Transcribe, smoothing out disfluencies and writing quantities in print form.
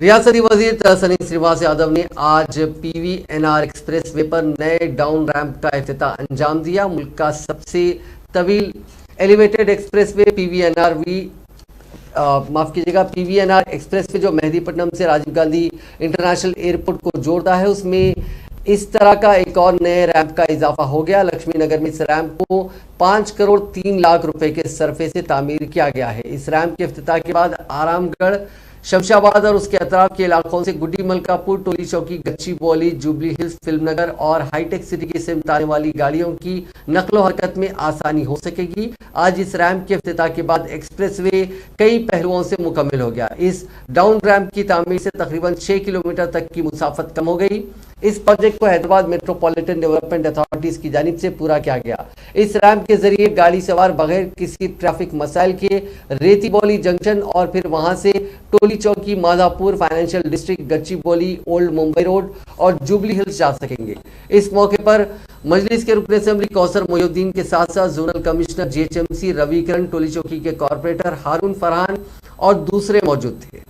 रियासती वजीर तहसीन श्रीनिवास यादव ने आज पीवीएनआर एक्सप्रेस वे पर नए डाउन रैंप का इफ्तिताह अंजाम दिया। मुल्क का सबसे तवील elevated express way PVNR express way जो मेहदीपट्टनम से राजीव गांधी इंटरनेशनल एयरपोर्ट को जोड़ता है, उसमें इस तरह का एक और नए रैंप का इजाफा हो गया। लक्ष्मी नगर में इस रैंप को 5 करोड़ 3 लाख रुपए के सरफे से तामीर किया गया है। इस रैंप के इफ्तिताह के बाद आरामगढ़, शमशाबाद और उसके अतराफ के इलाकों से गुड्डी मलकापुर, टोली चौकी, गच्चीबौली, जुबली हिल्स, फिल्मनगर और हाईटेक सिटी की सिमत आने वाली गाड़ियों की नकलो हरकत में आसानी हो सकेगी। आज इस रैंप के इफ्तिताह के बाद एक्सप्रेसवे कई पहलुओं से मुकम्मल हो गया। इस डाउन रैंप की तामीर से तकरीबन 6 किलोमीटर तक की मुसाफत कम हो गई। इस प्रोजेक्ट को हैदराबाद मेट्रोपॉलिटन डेवलपमेंट अथॉरिटीज की जानिब से पूरा किया गया। इस रैंप के जरिए गाड़ी सवार बगैर किसी ट्रैफिक मसाइल के रेती बौली जंक्शन और फिर वहां से टोली चौकी, Madhapur, financial district, Gachibowli, old Mumbai road और जुबली हिल्स जा सकेंगे। इस मौके पर मजलिस के रुकन असेंबली कौसर मोहिउद्दीन के साथ साथ जोनल कमिश्नर जीएचएमसी रवि किरण, टोली चौकी के कॉरपोरेटर हारून फरहान और दूसरे मौजूद थे।